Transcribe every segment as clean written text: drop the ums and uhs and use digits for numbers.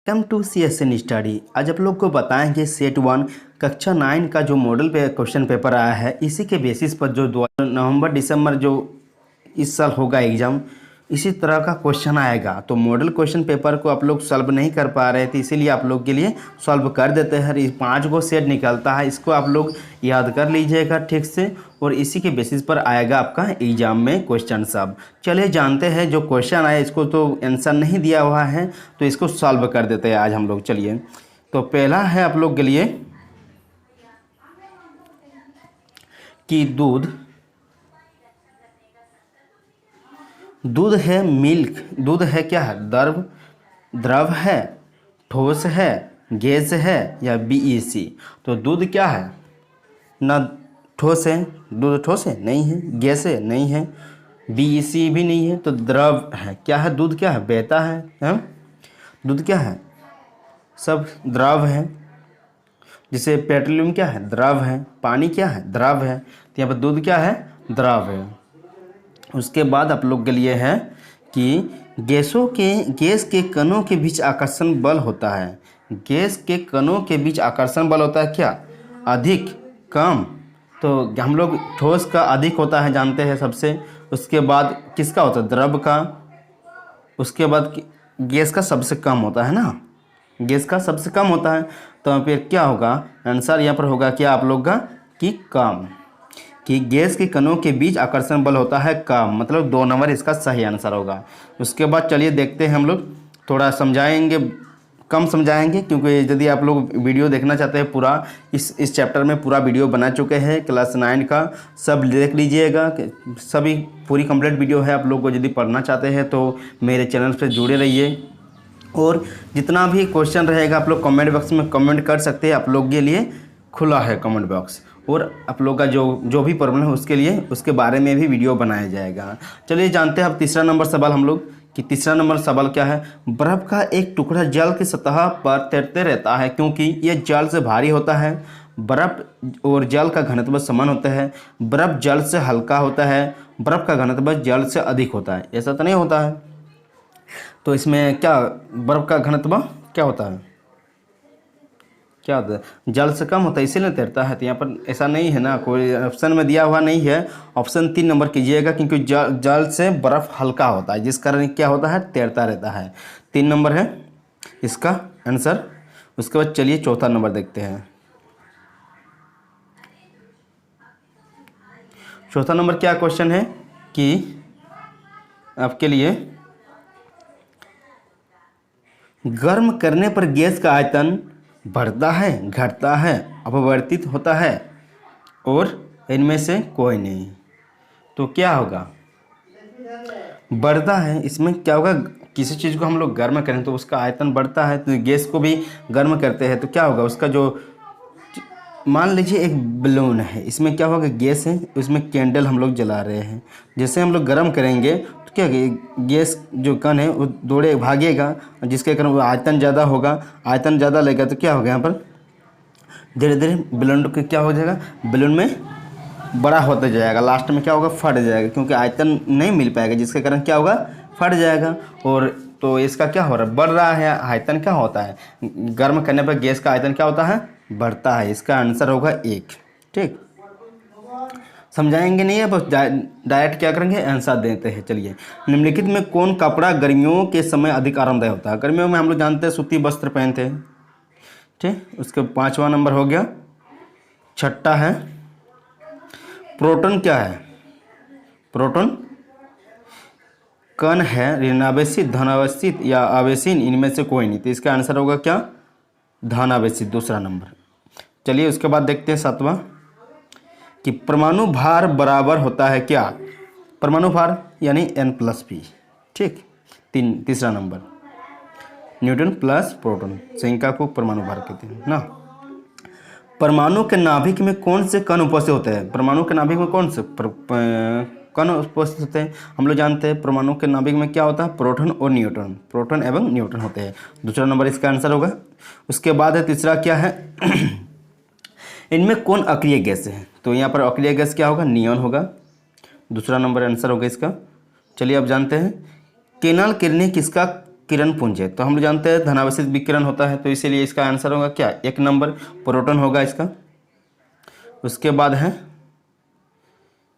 Welcome to CSN study. आज आप लोग को बताएंगे सेट 1 कक्षा 9 का जो मॉडल पे क्वेश्चन पेपर आया है, इसी के बेसिस पर जो नवंबर दिसंबर जो इस साल होगा एग्ज़ाम, इसी तरह का क्वेश्चन आएगा। तो मॉडल क्वेश्चन पेपर को आप लोग सॉल्व नहीं कर पा रहे थे, इसीलिए आप लोग के लिए सॉल्व कर देते हैं। 5 गो सेट निकलता है, इसको आप लोग याद कर लीजिएगा ठीक से, और इसी के बेसिस पर आएगा आपका एग्जाम में क्वेश्चन सब। चलिए जानते हैं जो क्वेश्चन आया, इसको तो आंसर नहीं दिया हुआ है तो इसको सॉल्व कर देते हैं आज हम लोग। चलिए तो पहला है आप लोग के लिए कि दूध है मिल्क, दूध है क्या है? द्रव है, ठोस है, गैस है या BEC। तो दूध क्या है? ना ठोस है, दूध ठोस है नहीं है, गैस है नहीं है, BEC भी नहीं है, तो द्रव है। क्या है? दूध क्या है? बहता है, हम दूध क्या है? सब द्रव है। जैसे पेट्रोलियम क्या है? द्रव है। पानी क्या है? द्रव है। तो यहाँ पर दूध क्या है? द्रव है। उसके बाद आप लोग के लिए है कि गैस के कणों के बीच आकर्षण बल होता है। गैस के कणों के बीच आकर्षण बल होता है क्या? अधिक, कम। तो हम लोग ठोस का अधिक होता है जानते हैं सबसे। उसके बाद किसका होता है? द्रव का। उसके बाद गैस का सबसे कम होता है ना, गैस का सबसे कम होता है। तो फिर क्या होगा? आंसर यहाँ पर होगा क्या आप लोग का कि कम, कि गैस के कणों के बीच आकर्षण बल होता है कम, मतलब 2 नंबर इसका सही आंसर होगा। उसके बाद चलिए देखते हैं, हम लोग थोड़ा समझाएंगे, कम समझाएंगे, क्योंकि यदि आप लोग वीडियो देखना चाहते हैं पूरा, इस चैप्टर में पूरा वीडियो बना चुके हैं क्लास 9 का, सब देख लीजिएगा। सभी पूरी कंप्लीट वीडियो है। आप लोग को यदि पढ़ना चाहते हैं तो मेरे चैनल से जुड़े रहिए, और जितना भी क्वेश्चन रहेगा आप लोग कमेंट बॉक्स में कमेंट कर सकते हैं। आप लोग के लिए खुला है कमेंट बॉक्स, और आप लोग का जो भी प्रॉब्लम है उसके लिए उसके बारे में भी वीडियो बनाया जाएगा। चलिए जानते हैं अब तीसरा नंबर सवाल हम लोग, कि तीसरा नंबर सवाल क्या है? बर्फ़ का एक टुकड़ा जल की सतह पर तैरते रहता है क्योंकि यह जल से भारी होता है। बर्फ़ और जल का घनत्व समान होता है। बर्फ़ जल से हल्का होता है। बर्फ़ का घनत्व जल से अधिक होता है। ऐसा तो नहीं होता है। तो इसमें क्या बर्फ़ का घनत्व क्या होता है? क्या होता है? जल से कम होता है, इसीलिए तैरता है। तो यहाँ पर ऐसा नहीं है ना, कोई ऑप्शन में दिया हुआ नहीं है। ऑप्शन 3 नंबर कीजिएगा, क्योंकि जल से बर्फ़ हल्का होता है, जिस कारण क्या होता है? तैरता रहता है। 3 नंबर है इसका आंसर। उसके बाद चलिए चौथा नंबर देखते हैं। चौथा नंबर क्या क्वेश्चन है कि आपके लिए, गर्म करने पर गैस का आयतन बढ़ता है, घटता है, अपवर्तित होता है, और इनमें से कोई नहीं। तो क्या होगा? बढ़ता है। इसमें क्या होगा? किसी चीज़ को हम लोग गर्म करें तो उसका आयतन बढ़ता है। तो गैस को भी गर्म करते हैं तो क्या होगा? उसका जो, मान लीजिए एक बलून है, इसमें क्या होगा? गैस है, उसमें कैंडल हम लोग जला रहे हैं। जैसे हम लोग गर्म करेंगे तो क्या गैस जो कण है वो दौड़े भागेगा, जिसके कारण वो आयतन ज़्यादा होगा। आयतन ज़्यादा लेगा तो क्या होगा? यहाँ पर धीरे धीरे बलून को क्या हो जाएगा? बलून में बड़ा होता जाएगा, लास्ट में क्या होगा? फट जाएगा, क्योंकि आयतन नहीं मिल पाएगा, जिसके कारण क्या होगा? फट जाएगा। और तो इसका क्या हो रहा है? बढ़ रहा है। आयतन क्या होता है? गर्म करने पर गैस का आयतन क्या होता है? बढ़ता है। इसका आंसर होगा 1। ठीक, समझाएंगे नहीं है, बस डायरेक्ट क्या करेंगे? आंसर देते हैं। चलिए, निम्नलिखित में कौन कपड़ा गर्मियों के समय अधिक आरामदायक होता है? गर्मियों में हम लोग जानते हैं सूती वस्त्र पहनते हैं। ठीक, उसके 5वां नंबर हो गया। छठा है प्रोटॉन। क्या है? प्रोटॉन कण है, ऋणावेशित, धनावेशित या आवेशीन, इनमें से कोई नहीं। तो इसका आंसर होगा क्या? धनावेशित, दूसरा नंबर। चलिए उसके बाद देखते हैं 7वां, कि परमाणु भार बराबर होता है क्या? परमाणु भार यानी N+P। ठीक, तीसरा नंबर, न्यूटन प्लस प्रोटॉन, संख्या को परमाणु भार कहते हैं ना। परमाणु के नाभिक में कौन से कण उपस्थित होते हैं? परमाणु के नाभिक में कौन से कण उपस्थित होते हैं? हम लोग जानते हैं परमाणु के नाभिक में क्या होता है? प्रोटॉन और न्यूट्रॉन, प्रोटॉन एवं न्यूट्रॉन होते हैं। दूसरा नंबर इसका आंसर होगा। उसके बाद है तीसरा, क्या है? इनमें कौन अक्रिय गैस है? तो यहाँ पर अक्रिय गैस क्या होगा? नियॉन होगा। दूसरा नंबर आंसर होगा इसका। चलिए अब जानते हैं, किरण किसका किरण पुंज है। तो हम लोग जानते हैं धनावेशित विकिरण होता है, तो इसीलिए इसका आंसर होगा क्या, 1 नंबर प्रोटॉन होगा इसका। उसके बाद है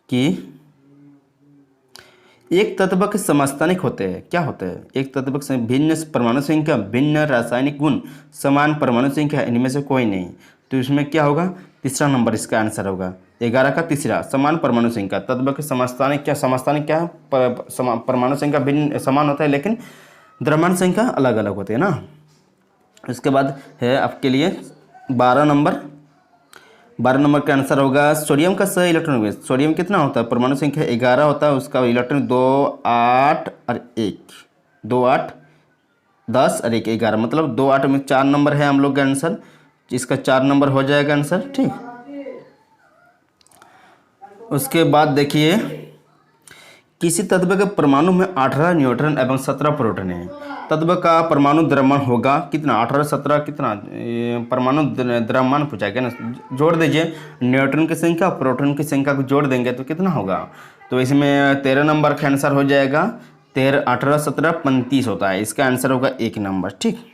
कि एक तत्व के समस्थानिक होते हैं, क्या होते हैं, एक तत्व के भिन्न परमाणु संख्या, भिन्न रासायनिक गुण, समान परमाणु संख्या, इनमें से कोई नहीं। तो इसमें क्या होगा, तीसरा नंबर इसका आंसर होगा, 11 का तीसरा, समान परमाणु संख्या। तत्व के समस्थानिक क्या, समस्थानिक क्या है, परमाणु संख्या भिन्न समान होता है लेकिन द्रव्यमान संख्या अलग अलग होती है ना। इसके बाद है आपके लिए 12 नंबर का आंसर होगा सोडियम का सह इलेक्ट्रॉन विन्यास। सोडियम कितना होता है, परमाणु संख्या 11 होता है, उसका इलेक्ट्रॉन 2 8 और 1, 2 8 10 और 1 11, मतलब 2 8 में 4 नंबर है हम लोग का आंसर, इसका 4 नंबर हो जाएगा आंसर, ठीक। उसके बाद देखिए किसी तत्व के परमाणु में 18 न्यूट्रॉन एवं 17 प्रोटॉन है। तत्व का परमाणु द्रव्यमान होगा कितना, 18 17 कितना, परमाणु द्रव्यमान पूछा गया ना, जोड़ दीजिए न्यूट्रॉन की संख्या प्रोटॉन की संख्या को जोड़ देंगे तो कितना होगा। तो इसमें 13 नंबर का आंसर हो जाएगा, 13 18 17 35 होता है, इसका आंसर होगा 1 नंबर, ठीक।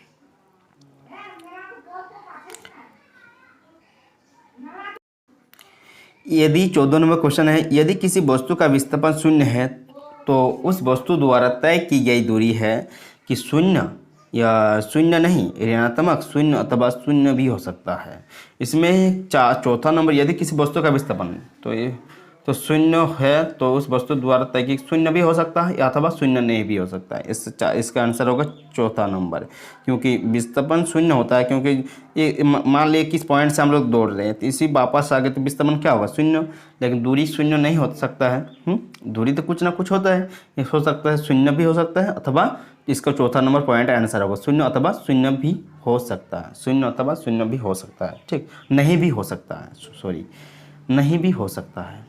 यदि 14 नंबर क्वेश्चन है, यदि किसी वस्तु का विस्थापन शून्य है तो उस वस्तु द्वारा तय की गई दूरी है कि शून्य या शून्य नहीं, ऋणात्मक शून्य अथवा शून्य भी हो सकता है। इसमें चौथा नंबर, यदि किसी वस्तु का विस्थापन तो शून्य है तो उस वस्तु द्वारा तय की शून्य भी हो सकता है या अथवा शून्य नहीं भी हो सकता है। इसका आंसर होगा चौथा नंबर, क्योंकि विस्थापन शून्य होता है, क्योंकि ये मान लिया किस पॉइंट से हम लोग दौड़ रहे हैं तो इसी वापस आ गए तो विस्थापन क्या होगा, शून्य, लेकिन दूरी शून्य नहीं हो सकता है। दूरी तो कुछ ना कुछ होता है, ये हो सकता है शून्य भी हो सकता है अथवा इसका चौथा नंबर पॉइंट आंसर होगा, शून्य अथवा शून्य भी हो सकता है, शून्य अथवा शून्य भी हो सकता है, ठीक, नहीं भी हो सकता है, सॉरी नहीं भी हो सकता है।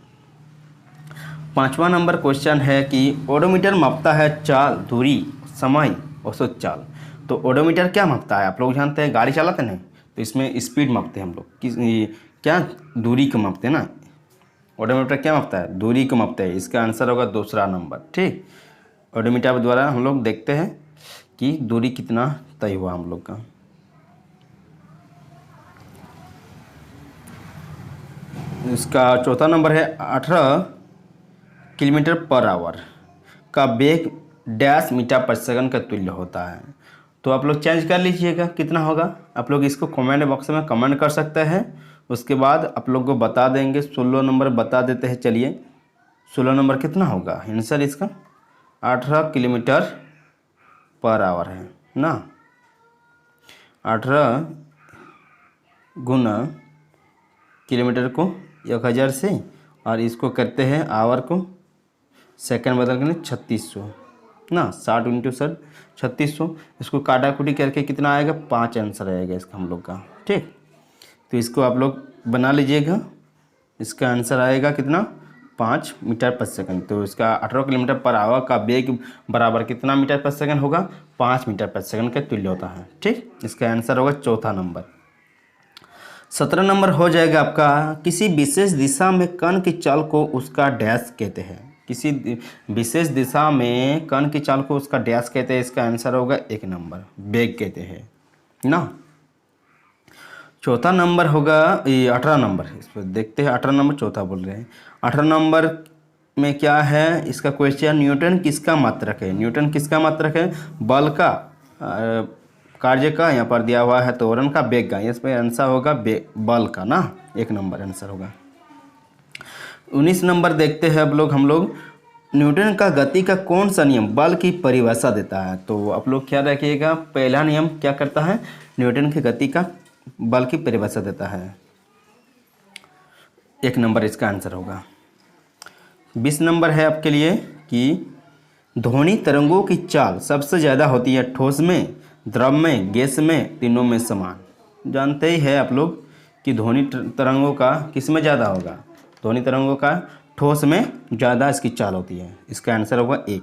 5वां नंबर क्वेश्चन है कि ओडोमीटर मापता है चाल, दूरी, समय, औसत चाल। तो ओडोमीटर क्या मापता है, आप लोग जानते हैं गाड़ी चलाते हैं तो इसमें स्पीड मापते हैं हम लोग, किस क्या, दूरी को मापते हैं ना। ओडोमीटर क्या मापता है, दूरी को मापते हैं, इसका आंसर होगा दूसरा नंबर, ठीक। ओडोमीटर द्वारा हम लोग देखते हैं कि दूरी कितना तय हुआ हम लोग का। इसका चौथा नंबर है 18 किलोमीटर पर आवर का वेग डैश मीटर पर सेकंड का तुल्य होता है। तो आप लोग चेंज कर लीजिएगा कितना होगा, आप लोग इसको कमेंट बॉक्स में कमेंट कर सकते हैं। उसके बाद आप लोग को बता देंगे, 16 नंबर बता देते हैं, चलिए 16 नंबर कितना होगा आंसर इसका, 18 किलोमीटर पर आवर है ना, 18 गुना किलोमीटर को 1000 से और इसको करते हैं आवर को सेकंड बदल के 3600 ना, 60 इंटू 3600, इसको काटा कुटी करके कितना आएगा, 5 आंसर आएगा इसका हम लोग का, ठीक। तो इसको आप लोग बना लीजिएगा, इसका आंसर आएगा कितना, 5 मीटर पर सेकंड। तो इसका 18 किलोमीटर पर आवर का वेग बराबर कितना मीटर पर सेकंड होगा, 5 मीटर पर सेकंड का तुल्य होता है, ठीक। इसका आंसर होगा चौथा नंबर। 17 नंबर हो जाएगा आपका, किसी विशेष दिशा में कण की चाल को उसका डैश कहते हैं। किसी विशेष दिशा में कण की चाल को उसका डैश कहते हैं, इसका आंसर होगा 1 नंबर, वेग कहते हैं ना। चौथा नंबर होगा ये 18 नंबर, इस पर देखते हैं 18 नंबर, चौथा बोल रहे हैं। 18 नंबर में क्या है इसका क्वेश्चन, न्यूटन किसका मात्रक है, न्यूटन किसका मात्रक है, बल का, कार्य का, यहाँ पर दिया हुआ है त्वरण का, वेग का, इस पर आंसर होगा बल का ना, 1 नंबर आंसर होगा। 19 नंबर देखते हैं अब लोग हम लोग, न्यूटन का गति का कौन सा नियम बल की परिभाषा देता है। तो आप लोग क्या रखिएगा, पहला नियम क्या करता है, न्यूटन की गति का बल की परिभाषा देता है, 1 नंबर इसका आंसर होगा। 20 नंबर है आपके लिए कि ध्वनि तरंगों की चाल सबसे ज़्यादा होती है ठोस में, द्रव में, गैस में, तीनों में समान। जानते ही है आप लोग कि ध्वनि तरंगों का किस में ज़्यादा होगा, ध्वनि तरंगों का ठोस में ज़्यादा इसकी चाल होती है, इसका आंसर होगा 1।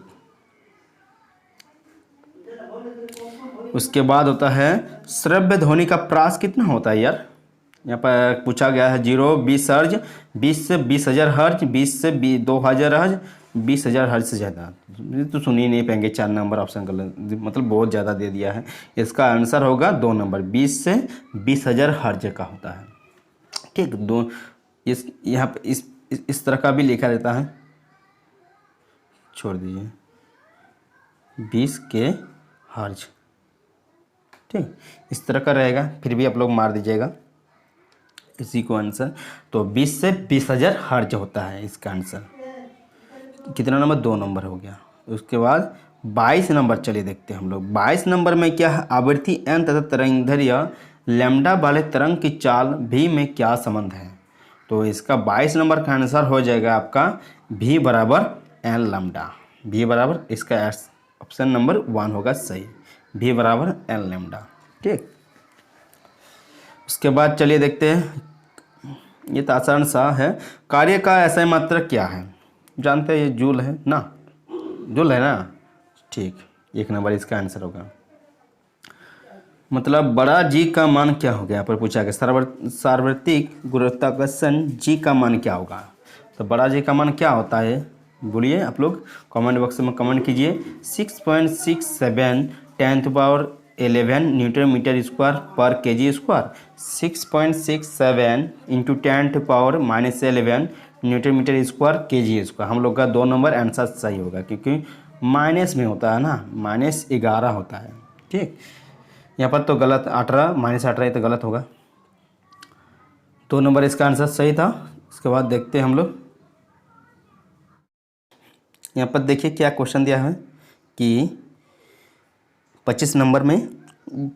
उसके बाद होता है श्रव्य ध्वनि का प्रास कितना होता है यार, यहाँ पर पूछा गया है 0 20 हर्ज, 20 से 20,000 हर्ज, 20 से 2000 हर्ज, 20,000 हर्ज से ज़्यादा, ये तो सुन ही नहीं पाएंगे, 4 नंबर ऑप्शन गलत, मतलब बहुत ज़्यादा दे दिया है। इसका आंसर होगा 2 नंबर, 20 से 20,000 हर्ज का होता है। ठीक, दो इस यहाँ पे इस तरह का भी लिखा रहता है, छोड़ दीजिए, 20 के हर्ज, ठीक इस तरह का रहेगा, फिर भी आप लोग मार दीजिएगा इसी को आंसर। तो 20 से 20,000 हर्ज होता है इसका आंसर। कितना नंबर, 2 नंबर हो गया। उसके बाद 22 नंबर, चलिए देखते हैं हम लोग। 22 नंबर में क्या है, आवृत्ति एन तथा तरंगदैर्घ्य लैम्डा वाले तरंग की चाल भी में क्या संबंध है। तो इसका 22 नंबर का आंसर हो जाएगा आपका v बराबर एन लैम्डा। v बराबर, इसका ऑप्शन नंबर 1 होगा सही, v बराबर एन लैम्डा। ठीक, उसके बाद चलिए देखते हैं, ये तो आसान सा है। कार्य का ऐसा मात्रक क्या है, जानते हैं, ये जूल है ना, जूल है ना। ठीक, 1 नंबर इसका आंसर होगा। मतलब बड़ा जी का मान क्या हो गया, यहाँ पर पूछा गया सार्वत्रिक गुरुत्वाकर्षण जी का मान क्या होगा। तो बड़ा जी का मान क्या होता है, बोलिए आप लोग कमेंट बॉक्स में कमेंट कीजिए। 6.67 10⁻11 न्यूटन मीटर स्क्वायर पर KG square. 6.67 into 10⁻11 newton metre square KG square. हम लोग का 2 नंबर आंसर सही होगा, क्योंकि माइनस में होता है ना, -11 होता है। ठीक, यहाँ पर तो गलत 18 -18 तो गलत होगा, 2 नंबर इसका आंसर सही था। उसके बाद देखते हैं हम लोग, यहाँ पर देखिए क्या क्वेश्चन दिया है कि 25 नंबर में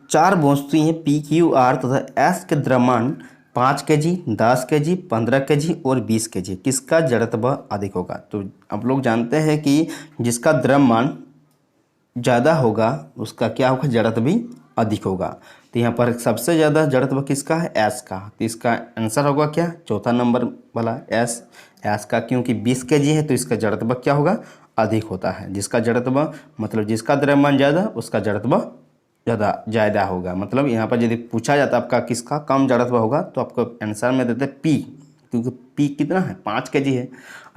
4 वस्तुएं हैं PQR तथा S के द्रव्यमान 5 kg, 10 kg, 15 kg और 20 kg, किसका जड़त्व अधिक होगा। तो आप लोग जानते हैं कि जिसका द्रव्यमान ज़्यादा होगा उसका क्या होगा, जड़त्व भी अधिक होगा। तो यहाँ पर सबसे ज़्यादा जड़त्व किसका है, एस का। तो इसका आंसर होगा क्या, चौथा नंबर वाला एस का, क्योंकि 20 kg है तो इसका जड़त्व क्या होगा, अधिक होता है। जिसका जड़त्व मतलब जिसका द्रव्यमान ज़्यादा उसका जड़त्व ज़्यादा होगा। मतलब यहाँ पर यदि पूछा जाता आपका किसका कम जड़त्व होगा, तो आपको आंसर में देते पी, क्योंकि पी कितना है, 5 kg है।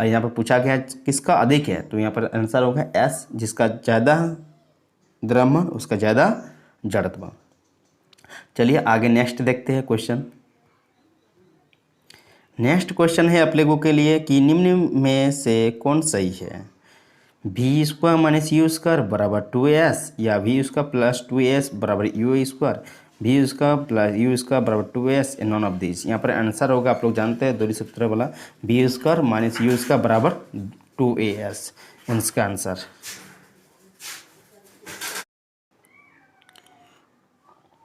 और यहाँ पर पूछा गया किसका अधिक है, तो यहाँ पर आंसर होगा एस, जिसका ज़्यादा द्रव्यमान उसका ज़्यादा जड़त्व। चलिए आगे नेक्स्ट देखते हैं क्वेश्चन। नेक्स्ट क्वेश्चन है आप लोगों के लिए कि निम्न में से कौन सही है। v² - u² बराबर 2s या v² + 2s बराबर u², v² + u² बराबर 2s, नॉन ऑफ दिस। यहाँ पर आंसर होगा, आप लोग जानते हैं दूरी सूत्र वाला, v² - u² बराबर 2as, इसका आंसर।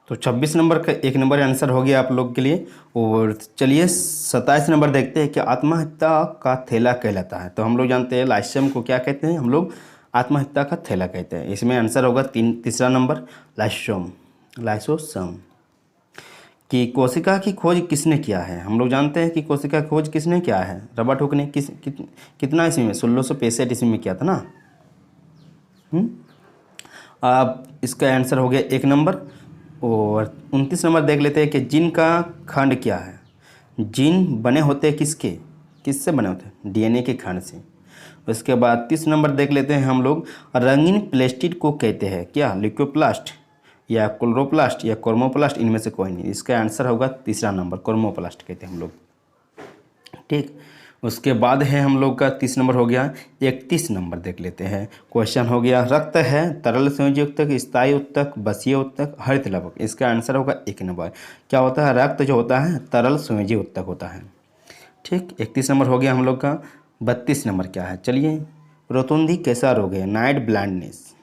तो 26 नंबर का 1 नंबर आंसर हो गया आप लोग के लिए। और चलिए 27 नंबर देखते हैं कि आत्महत्या का थैला कहलाता है। तो हम लोग जानते हैं लाइसोसोम को क्या कहते हैं, हम लोग आत्महत्या का थैला कहते हैं। इसमें आंसर होगा तीसरा नंबर, लाइसोसोम। कि कोशिका की खोज किसने किया है, हम लोग जानते हैं कि कोशिका की खोज किसने किया है, रॉबर्ट हुक ने। कितना ईस्वी में, 1665 ईस्वी में किया था ना। अब इसका आंसर हो गया 1 नंबर। और 29 नंबर देख लेते हैं कि जीन का खंड क्या है। जीन बने होते हैं किससे बने होते हैं, DNA के खंड से। उसके बाद 30 नंबर देख लेते हैं हम लोग, रंगीन प्लास्टिक को कहते हैं क्या, लिक्योप्लास्ट या क्लोरोप्लास्ट या क्रोमोप्लास्ट, इनमें से कोई नहीं। इसका आंसर होगा तीसरा नंबर, क्रोमोप्लास्ट कहते हैं हम लोग। ठीक, उसके बाद है हम लोग का 30 नंबर हो गया। 31 नंबर देख लेते हैं, क्वेश्चन हो गया, रक्त है तरल संयोजी उत्तक, स्थायी उत्तक, बसीय उत्तक, हरित लवक। इसका आंसर होगा 1 नंबर। क्या होता है, रक्त जो होता है तरल संयोजी उत्तक होता है। ठीक, 31 नंबर हो गया हम लोग का। 32 नंबर क्या है, चलिए, रोतुंदी कैसा रोग है, नाइट ब्लाइंडनेस।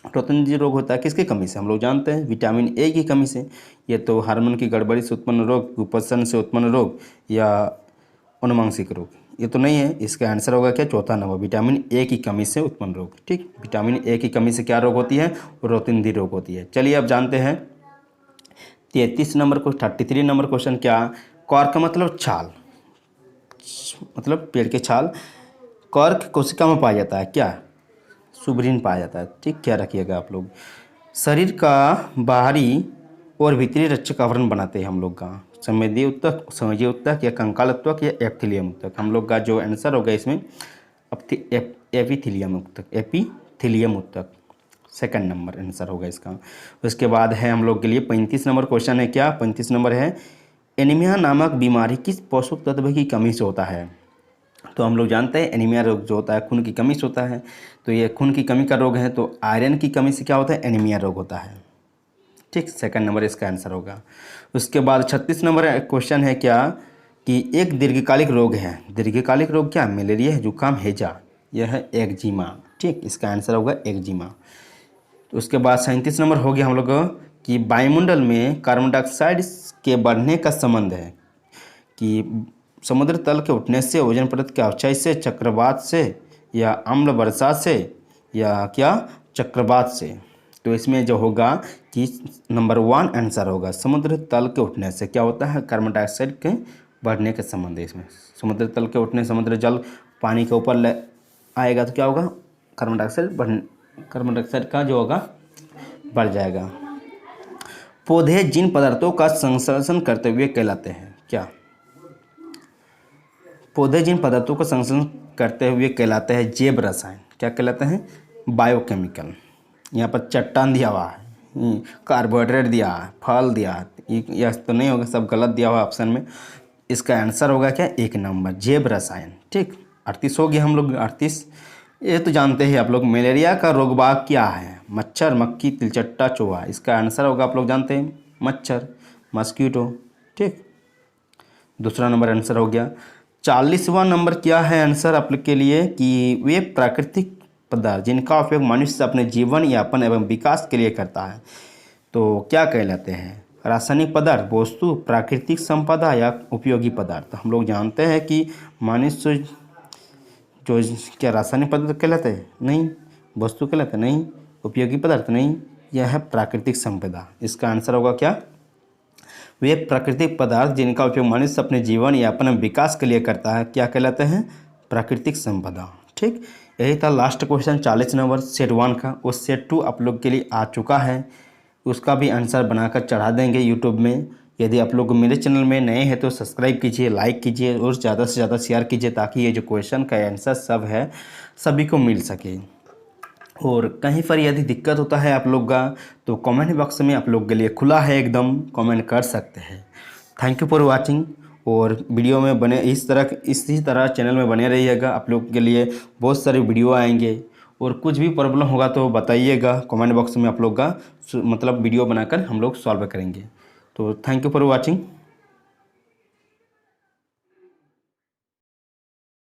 रोतुंदी रोग होता है किसकी कमी से, हम लोग जानते हैं विटामिन ए की कमी से। ये तो हार्मोन की गड़बड़ी से उत्पन्न रोग, कुपोषण से उत्पन्न रोग, या अनुवांशिक रोग, ये तो नहीं है। इसका आंसर होगा क्या, चौथा नंबर, विटामिन ए की कमी से उत्पन्न रोग। ठीक, विटामिन ए की कमी से क्या रोग होती है, रोतुंदी रोग होती है। चलिए अब जानते हैं 33 नंबर को, 33 नंबर क्वेश्चन क्या, कॉर्क मतलब छाल, मतलब पेड़ के छाल। कॉर्क कोशिका में पाया जाता है क्या, सुब्रीन पाया जाता है। ठीक, क्या रखिएगा आप लोग, शरीर का बाहरी और भीतरी रक्षक आवरण बनाते हैं हम लोग का, संवेदी उत्तक, संवेदी उत्तक या कंकाल उत्तक या एप्थिलियम उत्तक। हम लोग का जो आंसर होगा इसमें एपिथीलियम उत्तक, एपिथीलियम उत्तक, सेकंड नंबर आंसर होगा इसका। उसके बाद है हम लोग के लिए 35 नंबर क्वेश्चन है, क्या 35 नंबर है, एनीमिया नामक बीमारी किस पोषक तत्व की कमी से होता है। तो हम लोग जानते हैं एनीमिया रोग जो होता है खून की कमी से होता है, तो ये खून की कमी का रोग है, तो आयरन की कमी से क्या होता है, एनीमिया रोग होता है। ठीक, सेकंड नंबर इसका आंसर होगा। उसके बाद 36 नंबर क्वेश्चन है क्या, कि एक दीर्घकालिक रोग है, दीर्घकालिक रोग क्या, मलेरिया, जुकाम, हैजा, यह है एक्जिमा। ठीक, इसका आंसर होगा एक्जिमा। तो उसके बाद 37 नंबर हो गया हम लोग कि वायुमंडल में कार्बन डाइऑक्साइड के बढ़ने का संबंध है, कि समुद्र तल के उठने से, ओजोन परत के अवक्षय से, चक्रवात से, या अम्ल वर्षा से, या क्या चक्रवात से। तो इसमें जो होगा कि नंबर 1 आंसर होगा, समुद्र तल के उठने से क्या होता है, कार्बन डाइऑक्साइड के बढ़ने के संबंध है इसमें। समुद्र तल के उठने, समुद्र जल पानी के ऊपर आएगा तो क्या होगा, कार्बन डाइऑक्साइड का जो होगा बढ़ जाएगा। पौधे जिन पदार्थों का संश्लेषण करते हुए कहलाते हैं, क्या, पौधे जिन पदार्थों का संश्लेषण करते हुए कहलाते हैं जैव रसायन, क्या कहलाते हैं, बायोकेमिकल। यहाँ पर चट्टान दिया हुआ है, कार्बोहाइड्रेट दिया है, फल दिया है, यह तो नहीं होगा, सब गलत दिया हुआ ऑप्शन में। इसका आंसर होगा क्या, 1 नंबर जैव रसायन। ठीक, 38 हो गया हम लोग। 38 ये तो जानते हैं आप लोग, मलेरिया का रोगवाहक क्या है, मच्छर, मक्खी, तिलचट्टा, चूहा। इसका आंसर होगा आप लोग जानते हैं मच्छर, मस्कीटो। ठीक, दूसरा नंबर आंसर हो गया। 40वां नंबर क्या है आंसर आप लोग के लिए, कि वे प्राकृतिक पदार्थ जिनका उपयोग मनुष्य अपने जीवन यापन एवं विकास के लिए करता है, तो क्या कहलाते हैं, रासायनिक पदार्थ, वस्तु, प्राकृतिक संपदा, या उपयोगी पदार्थ। हम लोग जानते हैं कि मनुष्य जो क्या रासायनिक पदार्थ कहलाते हैं, नहीं, वस्तु कहलाते नहीं, उपयोगी पदार्थ नहीं, यह है प्राकृतिक संपदा। इसका आंसर होगा क्या, वे प्राकृतिक पदार्थ जिनका उपयोग मनुष्य अपने जीवन या अपने विकास के लिए करता है, क्या कहलाते हैं, प्राकृतिक संपदा। ठीक, यही था लास्ट क्वेश्चन 40 नंबर सेट 1 का। वो सेट 2 आप लोग के लिए आ चुका है, उसका भी आंसर बनाकर चढ़ा देंगे यूट्यूब में। यदि आप लोग मेरे चैनल में नए हैं तो सब्सक्राइब कीजिए, लाइक कीजिए और ज़्यादा से ज़्यादा शेयर कीजिए, ताकि ये जो क्वेश्चन का आंसर सब है सभी को मिल सके। और कहीं पर यदि दिक्कत होता है आप लोग का, तो कमेंट बॉक्स में आप लोग के लिए खुला है, एकदम कमेंट कर सकते हैं। Thank you for watching. और वीडियो में बने इसी तरह चैनल में बने रहिएगा, आप लोग के लिए बहुत सारे वीडियो आएंगे। और कुछ भी प्रॉब्लम होगा तो बताइएगा कमेंट बॉक्स में, आप लोग का मतलब वीडियो बनाकर हम लोग सॉल्व करेंगे। तो थैंक यू फॉर वाचिंग।